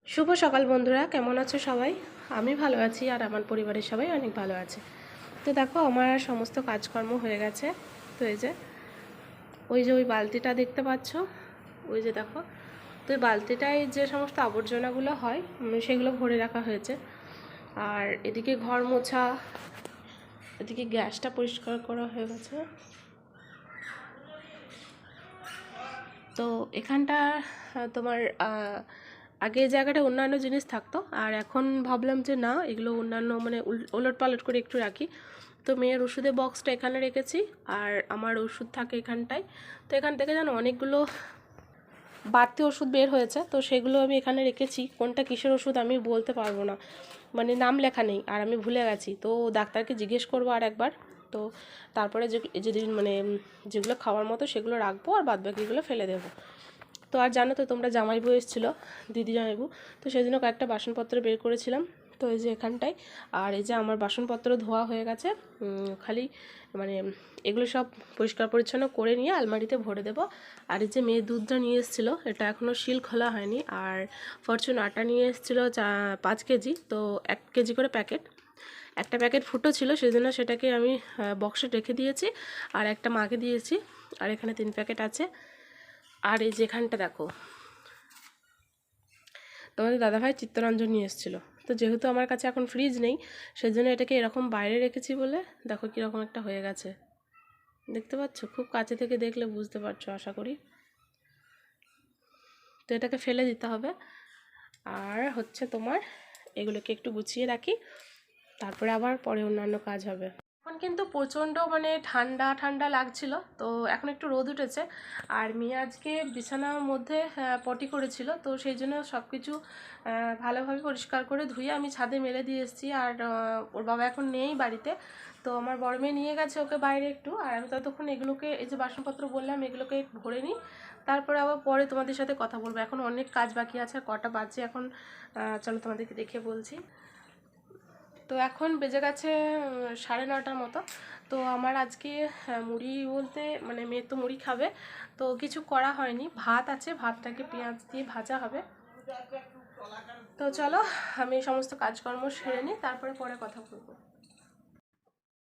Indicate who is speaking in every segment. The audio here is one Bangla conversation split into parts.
Speaker 1: শুভ সকাল বন্ধুরা, কেমন আছো সবাই? আমি ভালো আছি আর আমার পরিবারের সবাই অনেক ভালো আছে। তো দেখো, আমার সমস্ত কাজকর্ম হয়ে গেছে। তো এই যে ওই বালতিটা দেখতে পাচ্ছ, ওই যে দেখো। তো এই বালতিটায় যে সমস্ত আবর্জনাগুলো হয় সেগুলো ভরে রাখা হয়েছে। আর এদিকে ঘর মোছা, এদিকে গ্যাসটা পরিষ্কার করা হয়ে গেছে। তো এখানটা তোমার আগে এই জায়গাটা অন্যান্য জিনিস থাকতো, আর এখন ভাবলাম যে না, এগুলো অন্যান্য মানে ওলট পালট করে একটু রাখি। তো মেয়ের ওষুধের বক্সটা এখানে রেখেছি, আর আমার ওষুধ থাকে এখানটায়। তো এখান থেকে যেন অনেকগুলো বাড়তি ওষুধ বের হয়েছে, তো সেগুলো আমি এখানে রেখেছি। কোনটা কিসের ওষুধ আমি বলতে পারবো না, মানে নাম লেখা নেই আর আমি ভুলে গেছি। তো ডাক্তারকে জিজ্ঞেস করবো আর একবার। তো তারপরে যেদিন মানে যেগুলো খাওয়ার মতো সেগুলো রাখবো, আর বাদবাকিগুলো ফেলে দেবো। তো আর জানো তো তোমরা, জামাইবু এসেছিলো, দিদি জামাইবু। তো সেই জন্য কয়েকটা বাসনপত্র বের করেছিলাম। তো এই যে এখানটায়, আর এই যে আমার বাসনপত্র ধোয়া হয়ে গেছে। খালি মানে এগুলো সব পরিষ্কার পরিচ্ছন্ন করে নিয়ে আলমারিতে ভরে দেবো। আর এই যে মেয়ে দুধটা নিয়ে এসেছিলো, এটা এখনও শিল খোলা হয়নি। আর ফরচুন আটা নিয়ে এসেছিলো 5 কেজি, তো 1 কেজি করে প্যাকেট। একটা প্যাকেট ফুটো ছিল, সেই জন্য সেটাকে আমি বক্সে রেখে দিয়েছি, আর একটা মাকে দিয়েছি। আর এখানে 3 প্যাকেট আছে। আর এই যেখানটা দেখো, তোমাদের দাদাভাই চিত্তরঞ্জন নিয়ে এসেছিলো। তো যেহেতু আমার কাছে এখন ফ্রিজ নেই, সেজন্য এটাকে এরকম বাইরে রেখেছি বলে দেখো কীরকম একটা হয়ে গেছে। দেখতে পাচ্ছ? খুব কাছে থেকে দেখলে বুঝতে পারছো আশা করি। তো এটাকে ফেলে দিতে হবে। আর হচ্ছে তোমার এগুলোকে একটু গুছিয়ে রাখি, তারপরে আবার পরে অন্যান্য কাজ হবে। এখন কিন্তু প্রচণ্ড মানে ঠান্ডা ঠান্ডা লাগছিল। তো এখন একটু রোদ উঠেছে। আর মেয়ে আজকে বিছানার মধ্যে পটি করেছিল, তো সেই জন্য সব কিছু ভালোভাবে পরিষ্কার করে ধুয়ে আমি ছাদে মেলে দিয়ে এসেছি। আর ওর বাবা এখন নেই বাড়িতে, তো আমার বড় মেয়ে নিয়ে গেছে ওকে বাইরে একটু। আর আমি ততক্ষণ এগুলোকে, এই যে বাসনপত্র বললাম, এগুলোকে ভরে নিই। তারপরে আবার পরে তোমাদের সাথে কথা বলবো। এখন অনেক কাজ বাকি আছে। কটা বাজে এখন চলো তোমাদেরকে দেখে বলছি। তো এখন বেজে গেছে 9:30টার মতো। তো আমার আজকে মুড়ি বলতে মানে মেয়ে তো মুড়ি খাবে, তো কিছু করা হয়নি। ভাত আছে, ভাতটাকে পেঁয়াজ দিয়ে ভাজা হবে। তো চলো আমি সমস্ত কাজকর্ম সেরে নিই, তারপরে পরে কথা বলবো।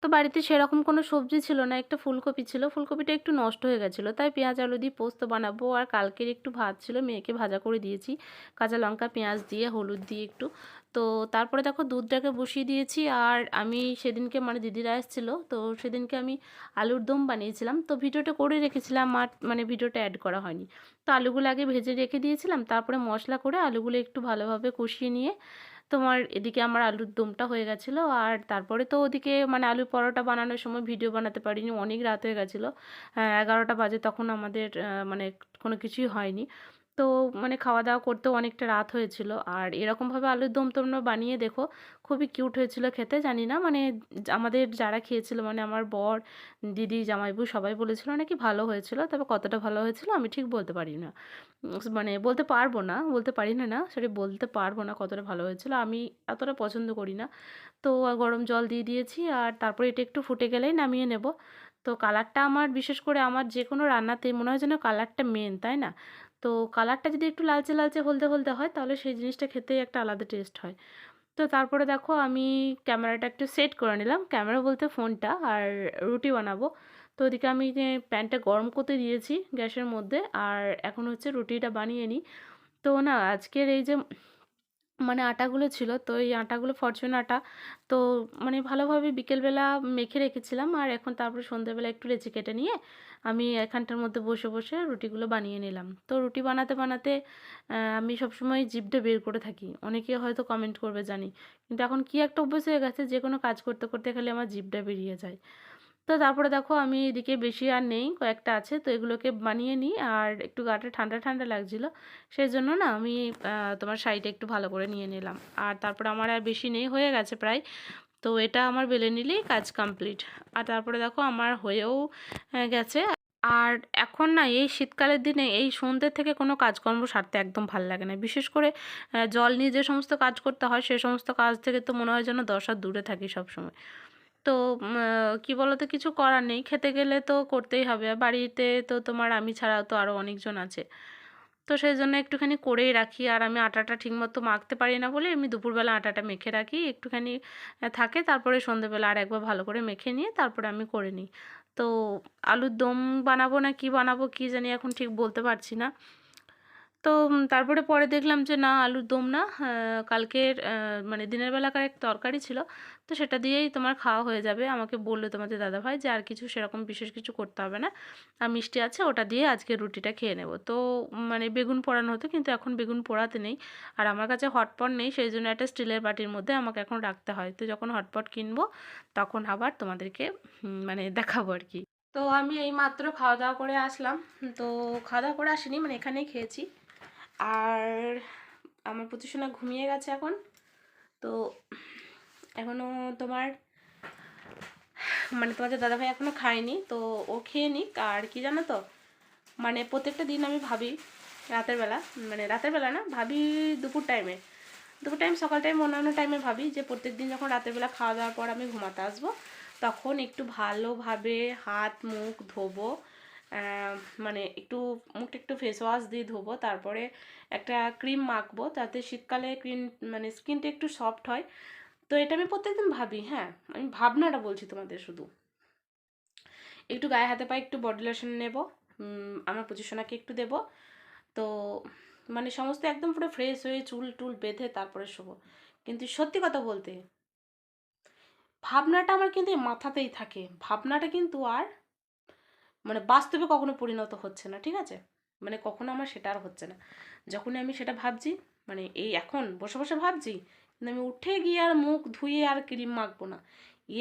Speaker 1: তো বাড়িতে সেরকম কোনো সবজি ছিল না, একটা ফুলকপি ছিল, ফুলকপিটা একটু নষ্ট হয়ে গেছিলো, তাই পেঁয়াজ আলু দিয়ে পোস্ত বানাবো। আর কালকের একটু ভাত ছিল, মেয়েকে ভাজা করে দিয়েছি কাঁচা লঙ্কা পেঁয়াজ দিয়ে, হলুদ দিয়ে একটু। তো তারপরে দেখো দুধটাকে বসিয়ে দিয়েছি। আর আমি সেদিনকে মানে দিদিরা এসেছিলো, তো সেদিনকে আমি আলুর দম বানিয়েছিলাম, তো ভিডিওটা করে রেখেছিলাম, আর মানে ভিডিওটা অ্যাড করা হয়নি। তো আলুগুলো আগে ভেজে রেখে দিয়েছিলাম, তারপরে মশলা করে আলুগুলো একটু ভালোভাবে কষিয়ে নিয়ে তোমার এদিকে আমার আলুর দমটা হয়ে গেছিলো। আর তারপরে তো ওদিকে মানে আলু পরোটা বানানোর সময় ভিডিও বানাতে পারিনি, অনেক রাত হয়ে গেছিলো। 11টা বাজে, তখন আমাদের মানে কোনো কিছুই হয়নি। তো মানে খাওয়া দাওয়া করতেও অনেকটা রাত হয়েছিল। আর এরকমভাবে আলুর দম তোমরা বানিয়ে দেখো, খুবই কিউট হয়েছিল খেতে। জানি না মানে আমাদের যারা খেয়েছিল মানে আমার বর, দিদি, জামাইবু সবাই বলেছিল নাকি ভালো হয়েছিল, তবে কতটা ভালো হয়েছিল আমি ঠিক বলতে পারি না। মানে বলতে পারবো না, বলতে পারি না, সরি, বলতে পারবো না কতটা ভালো হয়েছিল। আমি এতটা পছন্দ করি না। তো গরম জল দিয়ে দিয়েছি, আর তারপরে এটা একটু ফুটে গেলেই নামিয়ে নেব। তো কালারটা আমার, বিশেষ করে আমার যে কোনো রান্নাতে মনে হয় যেন কালারটা মেন, তাই না? তো কালারটা যদি একটু লালচে লালচে হলদে হলদে হয়, তাহলে সেই জিনিসটা খেতেই একটা আলাদা টেস্ট হয়। তো তারপরে দেখো আমি ক্যামেরাটা একটু সেট করে নিলাম, ক্যামেরা বলতে ফোনটা, আর রুটি বানাবো। তো ওদিকে আমি যে প্যানটা গরম করতে দিয়েছি গ্যাসের মধ্যে, আর এখন হচ্ছে রুটিটা বানিয়ে নিই। তো না, আজকের এই যে মানে আটাগুলো ছিল, তো এই আটাগুলো ফরচুন আটা। তো মানে ভালোভাবে বিকেলবেলা মেখে রেখেছিলাম, আর এখন তারপরে সন্ধ্যেবেলা একটু লেচি কেটে নিয়ে আমি এখানটার মধ্যে বসে বসে রুটিগুলো বানিয়ে নিলাম। তো রুটি বানাতে বানাতে আমি সবসময় জিভটা বের করে থাকি, অনেকে হয়তো কমেন্ট করবে জানি, কিন্তু এখন কি একটা অভ্যেস হয়ে গেছে, যে কোনো কাজ করতে করতে খালি আমার জিভটা বেরিয়ে যায়। তো তারপরে দেখো আমি এদিকে বেশি আর নেই, কয়েকটা আছে, তো এগুলোকে বানিয়ে নিই। আর একটু গাটা ঠান্ডা ঠান্ডা লাগছিলো, সেই জন্য না আমি তোমার শাড়িটা একটু ভালো করে নিয়ে নিলাম। আর তারপরে আমার আর বেশি নেই, হয়ে গেছে প্রায়। তো এটা আমার বেলে নিলেই কাজ কমপ্লিট। আর তারপরে দেখো আমার হয়েও গেছে। আর এখন না এই শীতকালের দিনে এই সন্ধ্যে থেকে কোনো কাজকর্ম সারতে একদম ভাল লাগে না, বিশেষ করে জল নিয়ে যে সমস্ত কাজ করতে হয় সে সমস্ত কাজ থেকে তো মনে হয় যেন 10 হাত দূরে থাকি সবসময়। তো কী বলো তো, কিছু করার নেই, খেতে গেলে তো করতেই হবে। আর বাড়িতে তো তোমার আমি ছাড়াও তো আরও অনেকজন আছে।
Speaker 2: তো সেই জন্য একটুখানি করেই রাখি। আর আমি আটাটা ঠিকমতো মাখতে পারি না বলে আমি দুপুরবেলা আটাটা মেখে রাখি, একটুখানি থাকে, তারপরে সন্ধেবেলা আর একবার ভালো করে মেখে নিয়ে তারপরে আমি করে নিই। তো আলুর দম বানাবো না কি বানাবো কি জানি, এখন ঠিক বলতে পারছি না। তো তারপরে পরে দেখলাম যে না, আলুর দম না, কালকের মানে দিনের বেলাকার এক তরকারি ছিল, তো সেটা দিয়েই তোমার খাওয়া হয়ে যাবে। আমাকে বললো তোমাদের দাদাভাই যে আর কিছু সেরকম বিশেষ কিছু করতে হবে না, আর মিষ্টি আছে, ওটা দিয়ে আজকে রুটিটা খেয়ে নেব। তো মানে বেগুন পোড়ানো হতো, কিন্তু এখন বেগুন পোড়াতে নেই, আর আমার কাছে হটপট নেই, সেই জন্য একটা স্টিলের বাটির মধ্যে আমাকে এখন রাখতে হয়। তো যখন হটপট কিনবো তখন আবার তোমাদেরকে মানে দেখাবো আর কি।
Speaker 1: তো আমি এই মাত্র খাওয়া দাওয়া করে আসলাম। তো খাওয়া দাওয়া করে আসিনি, মানে এখানেই খেয়েছি। আর আমার প্রতিশোনা ঘুমিয়ে গেছে এখন। তো এখনও তোমার মানে তোমাদের দাদাভাই এখনও খায়নি, তো ও খেয়ে নিক। আর কি জানো তো, মানে প্রত্যেকটা দিন আমি ভাবি রাতের বেলা, মানে রাতের বেলা না, ভাবি দুপুর টাইমে, দুপুর টাইম, সকাল টাইম, অন্যান্য টাইমে ভাবি যে প্রত্যেক দিন যখন রাতের বেলা খাওয়া দাওয়ার পর আমি ঘুমাতে আসবো, তখন একটু ভালোভাবে হাত মুখ ধোবো, মানে একটু মুখটা একটু ফেস ওয়াশ দিয়ে ধোবো, তারপরে একটা ক্রিম মাখবো যাতে শীতকালে ক্রিম মানে স্কিনটা একটু সফট হয়। তো এটা আমি প্রত্যেকদিন ভাবি। হ্যাঁ, আমি ভাবনাটা বলছি তোমাদের শুধু। একটু গায়ে হাতে পায়ে একটু বডি লোশন নেবো, আমার পজিশনাকে একটু দেবো। তো মানে সমস্ত একদম পুরো ফ্রেশ হয়ে চুল টুল বেঁধে তারপরে শোবো। কিন্তু সত্যি কথা বলতে, ভাবনাটা আমার কিন্তু এই মাথাতেই থাকে, ভাবনাটা কিন্তু আর মানে বাস্তবে কখনো পরিণত হচ্ছে না, ঠিক আছে? মানে কখনো আমার সেটা আর হচ্ছে না। যখনই আমি সেটা ভাবছি, মানে এই এখন বসে বসে ভাবছি, কিন্তু আমি উঠে গিয়ে আর মুখ ধুয়ে আর ক্রিম মাখবো না।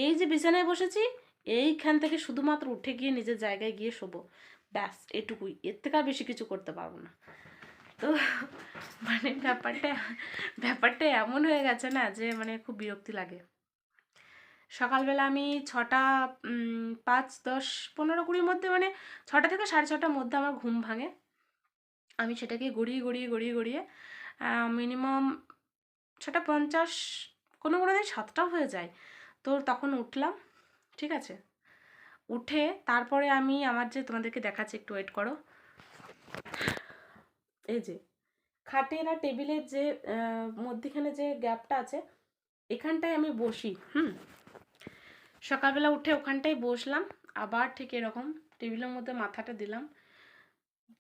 Speaker 1: এই যে বিছানায় বসেছি, এইখান থেকে শুধুমাত্র উঠে গিয়ে নিজের জায়গায় গিয়ে শোবো, ব্যাস এটুকুই, এর থেকে আর বেশি কিছু করতে পারবো না। তো মানে ব্যাপারটা এমন হয়ে গেছে না যে মানে খুব বিরক্তি লাগে। সকালবেলা আমি 6টা 5, 10, 15, 20 মধ্যে, মানে 6টা থেকে 6:30টার মধ্যে আমার ঘুম ভাঙে। আমি সেটাকে গড়িয়ে মিনিমাম 6:50, কোনো কোনো দিন 7টাও হয়ে যায়। তো তখন উঠলাম, ঠিক আছে? উঠে তারপরে আমি আমার যে তোমাদেরকে দেখাচ্ছি, একটু ওয়েট করো। এই যে খাটের আর টেবিলের যে মধ্যিখানে যে গ্যাপটা আছে, এখানটায় আমি বসি। সকালবেলা উঠে ওখানটায় বসলাম, আবার ঠিক এরকম টেবিলের মধ্যে মাথাটা দিলাম,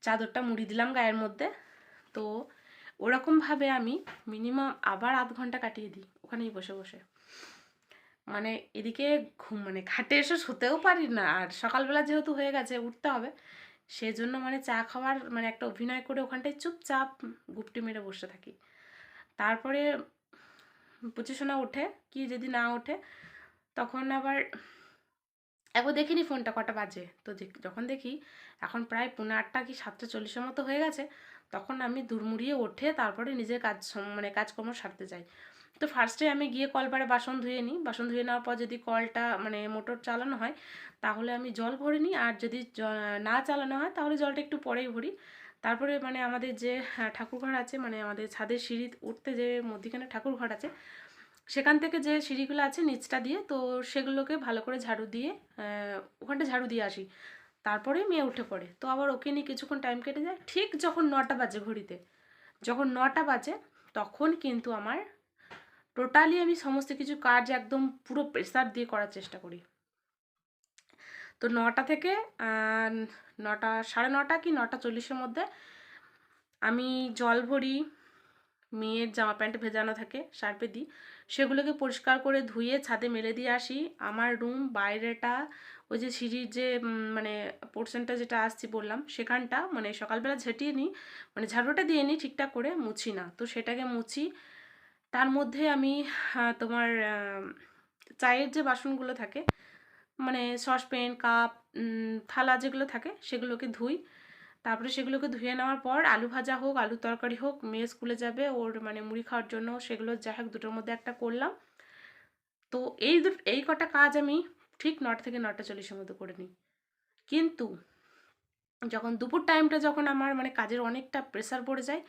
Speaker 1: চাদরটা মুড়ি দিলাম গায়ের মধ্যে। তো ওরকমভাবে আমি মিনিমাম আবার আধ ঘন্টা কাটিয়ে দিই ওখানেই বসে বসে। মানে এদিকে ঘুম, মানে খাটে এসে শুতেও পারি না, আর সকালবেলা যেহেতু হয়ে গেছে উঠতে হবে, সেজন্য মানে চা খাওয়ার মানে একটা অভিনয় করে ওখানটায় চুপচাপ গুপটি মেরে বসে থাকি। তারপরে পুচিসোনা ওঠে, কি যদি না ওঠে, তখন আবার একবার দেখিনি ফোনটা কটা বাজে। তো যখন দেখি এখন প্রায় 8:45 কি 7:40 মতো হয়ে গেছে, তখন আমি দুড়মুড়িয়ে উঠে তারপরে নিজের কাজ মানে কাজকর্ম সারতে যাই। তো ফার্স্টে আমি গিয়ে কলপারে বাসন ধুয়ে নিই, বাসন ধুয়ে নেওয়ার পর যদি কলটা মানে মোটর চালানো হয় তাহলে আমি জল ভরে নিই, আর যদি না চালানো হয় তাহলে জলটা একটু পরেই ভরি। তারপরে মানে আমাদের যে ঠাকুরঘর আছে, মানে আমাদের ছাদের সিঁড়ি উঠতে যে মধ্যিখানে ঠাকুরঘর আছে, সেখান থেকে যে সিঁড়িগুলো আছে নিচটা দিয়ে, তো সেগুলোকে ভালো করে ঝাড়ু দিয়ে ওখানটা ঝাড়ু দিয়ে আসি। তারপরে মেয়ে উঠে পড়ে, তো আবার ওকে নিয়ে কিছুক্ষণ টাইম কেটে যায়। ঠিক যখন 9টা বাজে ঘড়িতে, যখন 9টা বাজে, তখন কিন্তু আমার টোটালি আমি সমস্ত কিছু কাজ একদম পুরো প্রেসার দিয়ে করার চেষ্টা করি। তো 9টা থেকে 9টা, 9:30 কি 9:40-এর মধ্যে আমি জল ভরি, মেয়ের জামা প্যান্ট ভেজানো থাকে সার্ফে দিই, সেগুলোকে পরিষ্কার করে ধুয়ে ছাদে মেলে দিয়ে আসি। আমার রুম বাইরেটা, ওই যে সিঁড়ির যে মানে পোর্শনটা যেটা আসছি বললাম, সেখানটা মানে সকালবেলা ঝেঁটিয়ে নিই, মানে ঝাড়ুটা দিয়ে নিই, ঠিকঠাক করে মুছি না, তো সেটাকে মুছি। তার মধ্যে আমি তোমার চায়ের যে বাসনগুলো থাকে, মানে সসপ্যান কাপ থালা যেগুলো থাকে সেগুলোকে ধুই। তারপরে সেগুলোকে ধুয়ে নেওয়ার পর আলু ভাজা হোক, আলু তরকারি হোক, মেয়ে স্কুলে যাবে, ওর মানে মুড়ি খাওয়ার জন্য সেগুলো যাই হোক দুটোর মধ্যে একটা করলাম। তো এই কটা কাজ আমি ঠিক 9টা থেকে 9:40-এর মধ্যে করে নিই। কিন্তু যখন দুপুর টাইমটা, যখন আমার মানে কাজের অনেকটা প্রেসার পড়ে যায়,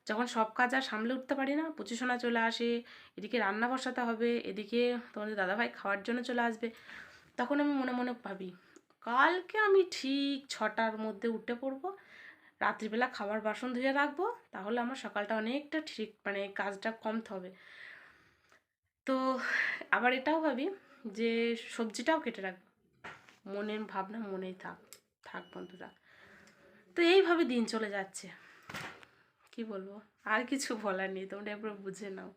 Speaker 1: যখন সব কাজ আর সামলে উঠতে পারি না, পজিশনা চলে আসে, এদিকে রান্না বসাতে হবে, এদিকে তোমাদের দাদাভাই খাওয়ার জন্য চলে আসবে, তখন আমি মনে মনে ভাবি কালকে আমি ঠিক 6টার মধ্যে উঠে পড়বো,
Speaker 2: রাত্রিবেলা খাবার বাসন ধুয়ে রাখবো, তাহলে আমার সকালটা অনেকটা ঠিক মানে কাজটা কমতে হবে। তো আবার এটাও ভাবি যে সবজিটাও কেটে রাখবো, মনের ভাবনা মনেই থাক থাক বন্ধুরা। তো এইভাবে দিন চলে যাচ্ছে, কি বলবো, আর কিছু বলার নেই, তোমরা এবার বুঝে নাও।